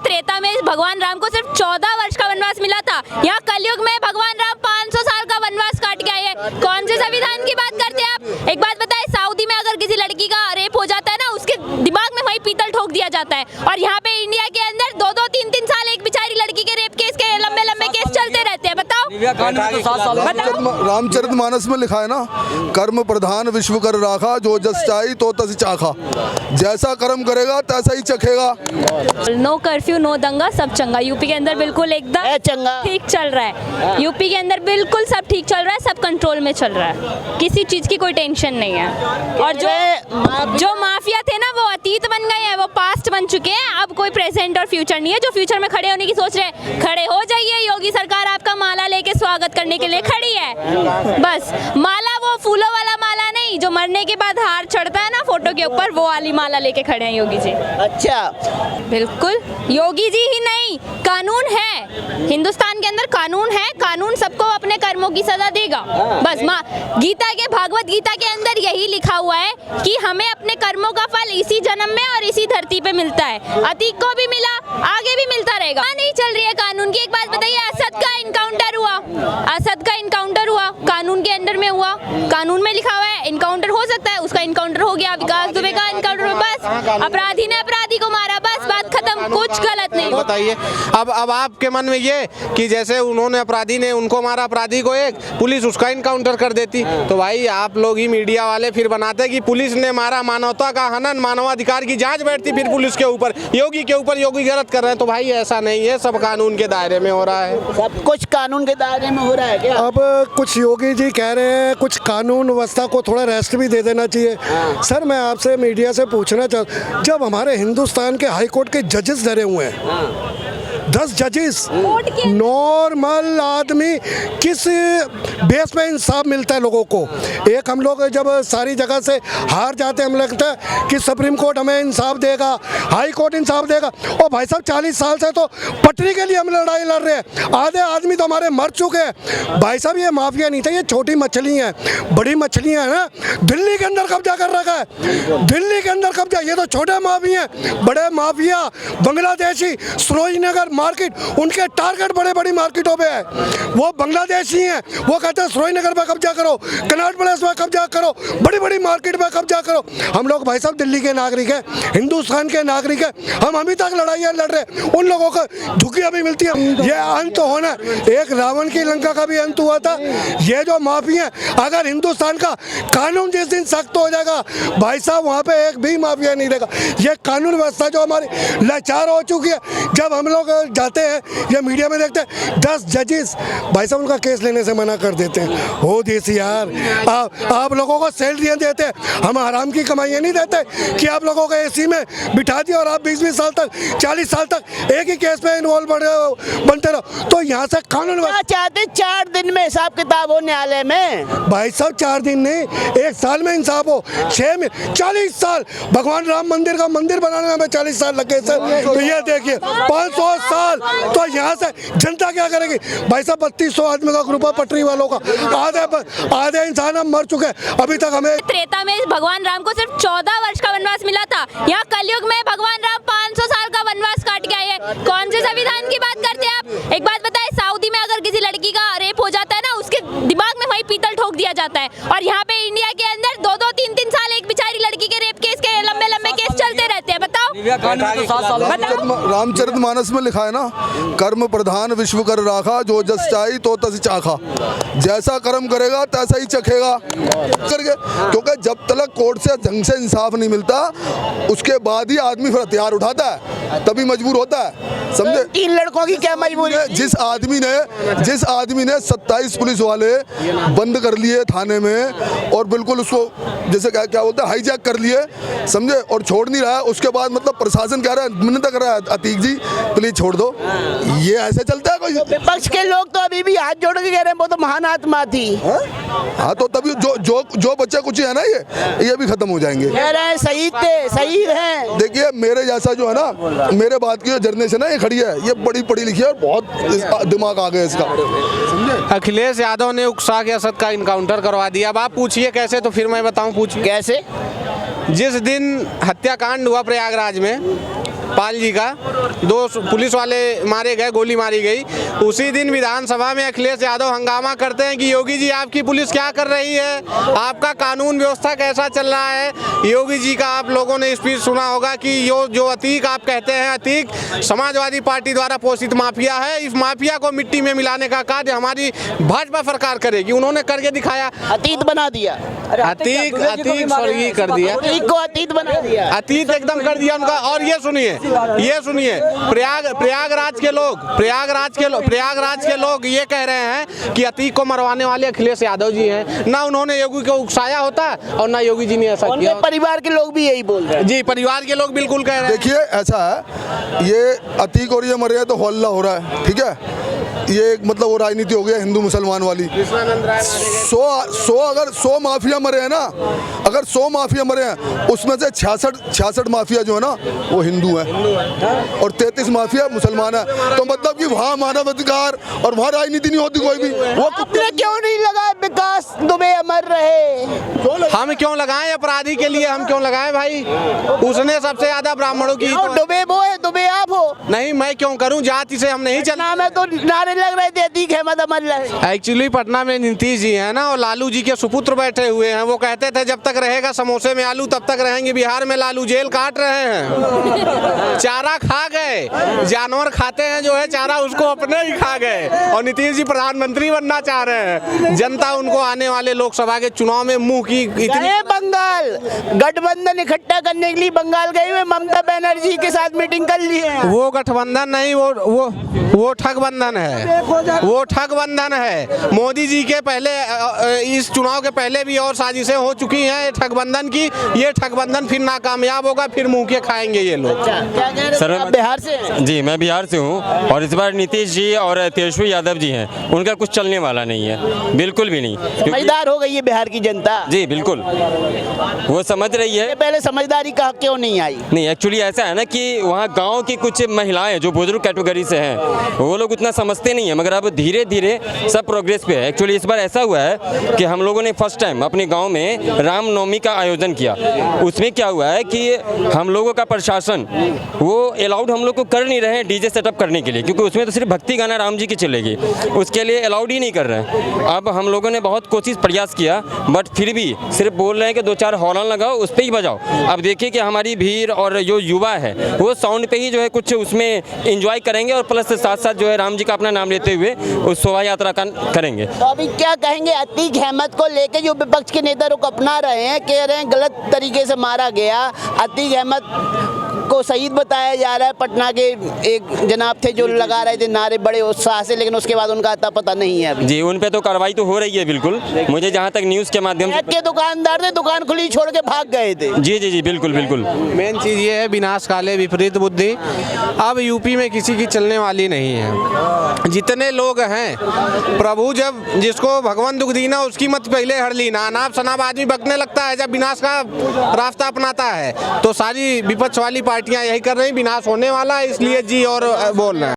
त्रेता में भगवान राम को सिर्फ 14 वर्ष का वनवास मिला था। यहाँ कलयुग में भगवान राम 500 साल का वनवास काट के आए हैं। कौन से संविधान की बात करते हैं आप? एक बात बताइए, सऊदी में अगर किसी लड़की का रेप हो जाता है ना, उसके दिमाग में वही पीतल ठोक दिया जाता है। और यहाँ पे इंडिया के अंदर 2-2, 3-3 साल एक बेचारी लड़की के रेप केस के लंबे केस चलते रहते हैं। बताओ, रामचरितमानस में लिखा है ना, कर्म प्रधान विश्व कर राखा, जो जस चाही तो तस चाखा। जैसा कर्म करेगा तैसा ही चखेगा। नो कर्फ्यू, नो दंगा, सब चंगा। यूपी के अंदर बिल्कुल एकदम ठीक चल रहा है। यूपी के अंदर बिल्कुल सब ठीक चल रहा है, सब कंट्रोल में चल रहा है, किसी चीज की कोई टेंशन नहीं है। और जो माफिया थे ना, वो अतीत बन गए हैं, वो पास्ट बन चुके हैं। अब कोई प्रेजेंट और फ्यूचर नहीं है। जो फ्यूचर में खड़े होने की सोच रहे हैं, खड़े हो जाइए। योगी सरकार आपका माला लेके स्वागत करने के लिए खड़ी है। बस माला, वो फूलों वाला माला नहीं जो मरने के बाद हार चढ़ता है ना फोटो के ऊपर, वो वाली माला लेके खड़े हैं योगी जी। अच्छा, बिल्कुल, योगी जी ही नहीं, कानून है हिंदुस्तान के अंदर, कानून है। कानून सबको अपने कर्मों की सजा देगा। बस गीता के, भागवत गीता के अंदर यही लिखा हुआ है कि हमें अपने कर्मों का फल इसी जन्म में और इसी धरती पे मिलता है। अतीक को भी मिला, आगे भी मिलता रहेगा। नहीं चल रही है कानून की। एक बात बताइए, असद का इनकाउंटर हुआ, असद का इनकाउंटर हुआ, कानून के अंडर में हुआ, कानून में लिखा हुआ है इनकाउंटर हो सकता है, उसका इनकाउंटर हो गया। विकास दुबे का इनकाउंटर हुआ, बस अपराधी ने अपराधी को मारा, बस बात खत्म, कुछ गलत नहीं। बताइए, अब आपके मन में ये कि जैसे उन्होंने, अपराधी ने उनको मारा, अपराधी को एक, पुलिस उसका इनकाउंटर कर देती, तो भाई आप लोग ही मीडिया वाले फिर बनाते कि पुलिस ने मारा, मानवता का हनन, मानवाधिकार की जांच बैठती फिर पुलिस के ऊपर, योगी के ऊपर, योगी गलत कर रहे हैं। तो भाई ऐसा नहीं है, सब कानून के दायरे में हो रहा है। सब कुछ कानून के दायरे में हो रहा है क्या? अब कुछ योगी जी कह रहे हैं कुछ कानून व्यवस्था को थोड़ा रेस्ट भी दे देना चाहिए। सर, मैं आपसे मीडिया से पूछना चाहता, जब हमारे हिंदुस्तान के हाई कोर्ट के जजेस डरे हुए हैं, 10 जजेस, नॉर्मल आदमी किस बेस पे इंसाफ मिलता है लोगों को? एक हम लोग जब सारी जगह से हार जाते हैं, हमें लगता है कि सुप्रीम कोर्ट हमें इंसाफ देगा, हाई कोर्ट इंसाफ देगा। और भाई साहब 40 साल से तो पटरी के लिए हम लड़ाई लड़ रहे हैं, आधे आदमी तो हमारे मर चुके हैं। भाई साहब, ये माफिया नहीं था, ये छोटी मछली हैं, बड़ी मछलियाँ हैं ना। दिल्ली के अंदर कब्जा कर रखा है, दिल्ली के अंदर कब्जा। ये तो छोटे माफिया हैं, बड़े माफिया बांग्लादेशी, सरोजनगर मार्केट, उनके टारगेट बड़े बड़ी मार्केटों पे है। वो बांग्लादेशी हैं, वो कहते हैं सरोजनगर पे कब्जा करो, कनॉट प्लेस पे कब्जा करो, बड़ी बड़ी मार्केट पे कब्जा करो। हम लोग भाई साहब दिल्ली के नागरिक हैं, हिंदुस्तान के नागरिक हैं, हम अभी तक लड़ाइयाँ लड़ रहे हैं। उन लोगों को झुकियाँ भी मिलती है। ये अंत होना, एक रावण की लंका का भी अंत हुआ था। ये जो माफिया, अगर हिंदुस्तान का कानून जिस दिन सख्त हो जाएगा भाई साहब, वहाँ पे एक भी माफिया नहीं रहेगा। ये कानून व्यवस्था जो हमारी लाचार हो चुकी है, जब हम लोग जाते हैं या मीडिया में देखते हैं 10 जजेस भाई साहब उनका केस लेने से मना कर देते हैं। हो देसी यार, आप लोगों को सैलरियाँ देते हैं, हम हराम की कमाइयाँ नहीं देते कि आप लोगों को एसी में बिठा दिया और आप 20-20 साल तक, 40 साल तक एक ही केस पे इन्वॉल्व बनते रहो। तो यहाँ से कानून चाहते 4 दिन में हिसाब किताब हो न्यायालय में। भाई साहब 4 दिन नहीं, 1 साल में इंसाफ हो। 6 में 40 साल भगवान राम मंदिर का मंदिर बनाने में हमें 40 साल लग गए सर। तो ये देखिए 500 साल। तो यहाँ से जनता क्या करेगी भाई साहब? 3200 आदमी का ग्रुप है पटरी वालों का, आधे इंसान हम मर चुके हैं अभी तक। हमें त्रेता में भगवान राम को सिर्फ 14 वर्ष का वनवास मिला था। यहाँ कलयुग में भगवान राम 500 साल का वनवास काट के आए हैं। कौन से संविधान की बात करते हैं आप? एक बात बताइए, सऊदी में अगर किसी लड़की का रेप हो जाता है ना, उसके दिमाग में वही पीतल ठोक दिया जाता है। और यहाँ पे इंडिया के अंदर 2-2, 3-3 साल एक बेचारी लड़की के रेप केस के लंबे केस चलते रहते हैं। बताओ, रामचरितमानस में लिखा है ना, कर्म प्रधान विश्व कर राखा, जो जस चाही तो तस चाखा। जैसा कर्म करेगा तैसा ही चखेगा करके। क्योंकि जब तक कोर्ट से ढंग से इंसाफ नहीं मिलता, उसके बाद ही आदमी फिर हथियार उठाता है, तभी मजबूर होता है। समझे? 3 लड़कों की क्या मजबूरी? जिस आदमी ने 27 पुलिस वाले बंद कर लिए थाने में, और बिल्कुल उसको जैसे क्या बोलते हैं हाईजैक कर लिए, समझे, और छोड़ नहीं रहा है। उसके बाद मतलब प्रशासन कह रहा है, मिन्नत कर रहा है, अतीक जी प्लीज छोड़ दो। ये ऐसे चलता है कोई? विपक्ष के लोग तो अभी भी हाथ जोड़ के कह रहे हैं वो तो महान आत्मा थी। हाँ, तो तभी जो बच्चे कुछ है ना, ये भी खत्म हो जाएंगे। कह रहे हैं शहीद थे, शहीद हैं। देखिए, मेरे जैसा जो है ना, मेरे बाद की जो जनरेशन है ये खड़ी है, ये बड़ी पढ़ी लिखी है और बहुत दिमाग आ गया इसका। अखिलेश यादव ने उकसा के असद का इनकाउंटर करवा दिया। अब आप पूछिए कैसे, तो फिर मैं बताऊं। पूछिए कैसे? जिस दिन हत्याकांड हुआ प्रयागराज में, पाल जी का, 2 पुलिस वाले मारे गए, गोली मारी गई। उसी दिन विधानसभा में अखिलेश यादव हंगामा करते हैं कि योगी जी आपकी पुलिस क्या कर रही है, आपका कानून व्यवस्था कैसा चल रहा है। योगी जी का आप लोगों ने स्पीच सुना होगा कि जो अतीक आप कहते हैं, अतीक समाजवादी पार्टी द्वारा पोषित माफिया है। इस माफिया को मिट्टी में मिलाने का कार्य हमारी भाजपा सरकार करेगी। उन्होंने करके दिखाया, अतीत बना दिया। अतीक स्वर्गीय कर दिया, अतीत को अतीत बना दिया, अतीत एकदम कर दिया उनका। और ये सुनिए प्रयागराज के लोग ये कह रहे हैं कि अतीक को मरवाने वाले अखिलेश यादव जी हैं। ना उन्होंने योगी को उकसाया होता और ना योगी जी ने ऐसा किया। परिवार के लोग भी यही बोल रहे हैं। जी, परिवार के लोग बिल्कुल कह रहे हैं। देखिए ऐसा है, ये अतीक और ये मर रहे तो हल्ला हो रहा है, ठीक है। ये एक मतलब वो राजनीति हो गया हिंदू मुसलमान वाली। 100 माफिया मरे हैं ना, अगर 100 माफिया मरे हैं उसमें से 66 माफिया जो है ना वो हिंदू हैं और 33 माफिया मुसलमान है। तो मतलब कि वहाँ मानव अधिकार और वहाँ राजनीति नहीं होती कोई भी। वो आपने क्यों नहीं लगा विकास दुबे अमर रहे? हम क्यों लगाएं अपराधी के लिए, हम क्यों लगाएं भाई? उसने सबसे ज्यादा ब्राह्मणों की दुबे वो है, दुबे आप हो। नहीं, मैं क्यों करूं, जाति से हम नहीं चलना। मैं तो नारे लग रहे थे अतीक अहमद अमर रहे। एक्चुअली पटना में नीतीश जी हैं ना, और लालू जी के सुपुत्र बैठे हुए हैं। वो कहते थे जब तक रहेगा समोसे में आलू तब तक रहेंगे। बिहार में लालू जेल काट रहे हैं, चारा खा गए। जानवर खाते हैं जो है चारा, उसको अपने ही खा गए। और नीतीश जी प्रधानमंत्री बनना चाह रहे हैं। जनता उनको आने वाले लोकसभा के चुनाव में मुंह की इतनी। बंगाल गठबंधन इकट्ठा करने के लिए बंगाल गए हुए ममता बनर्जी के साथ मीटिंग कर ली है। वो गठबंधन नहीं, वो ठगबंधन है, वो ठगबंधन है। मोदी जी के पहले इस चुनाव के पहले भी और साजिशें हो चुकी हैं ठगबंधन की। ये ठगबंधन फिर नाकामयाब होगा, फिर मुंह के खाएंगे ये लोग। सर आप बिहार से हैं? जी, मैं बिहार से हूँ और इस बार नीतीश जी और तेजस्वी यादव जी हैं, उनका कुछ चलने वाला नहीं है, बिल्कुल भी नहीं। समझदार हो गई है बिहार की जनता। जी बिल्कुल, वो समझ रही है। पहले समझदारी कहा क्यों नहीं आई? नहीं, एक्चुअली ऐसा है ना कि वहाँ गांव की कुछ महिलाएं जो बुजुर्ग कैटेगरी से हैं, वो लोग उतना समझते नहीं है, मगर अब धीरे धीरे सब प्रोग्रेस पे है। एक्चुअली इस बार ऐसा हुआ है कि हम लोगों ने फर्स्ट टाइम अपने गांव में रामनवमी का आयोजन किया। उसमें क्या हुआ है कि हम लोगों का प्रशासन वो अलाउड हम लोग को कर नहीं रहे हैं डीजे सेटअप करने के लिए, क्योंकि उसमें तो सिर्फ भक्ति गाना राम जी की चलेगी, उसके लिए अलाउड ही नहीं कर रहे हैं। अब हम लोगों ने बहुत कोशिश प्रयास किया, बट फिर भी सिर्फ बोल रहे हैं कि 2-4 हॉर्न लगाओ, उस पर ही बजाओ। अब देखिए कि हमारी भीड़ और जो युवा है वो साउंड पे ही जो है कुछ उसमें इंजॉय करेंगे और प्लस साथ साथ जो है राम जी का अपना नाम लेते हुए उस शोभा यात्रा का करेंगे। तो अभी क्या कहेंगे अतीक अहमद को लेके जो विपक्ष के नेता रुख अपना रहे हैं, कह रहे हैं गलत तरीके से मारा गया। अतीक अहमद को शहीद बताया जा रहा है। पटना के एक जनाब थे जो लगा रहे थे नारे बड़े उत्साह से, लेकिन उसके बाद उनका अता पता नहीं है अभी। जी, उन पे तो कार्रवाई तो हो रही है बिल्कुल। मुझे जहाँ तक न्यूज़ के माध्यम से के दुकानदार थे, दुकान खुली छोड़ के भाग गए थे। जी जी जी बिल्कुल बिल्कुल। मेन चीज़ ये है विनाश काले विपरीत बुद्धि अब यूपी में किसी की चलने वाली नहीं है। जितने लोग हैं, प्रभु जब जिसको भगवान दुख दीना उसकी मत पहले हर ली ना। अनाप शनाप आदमी बकने लगता है जब विनाश का रास्ता अपनाता है। तो सारी विपक्ष वाली पार्टियां यही कर रही, विनाश होने वाला है, इसलिए जी और बोल रहे हैं।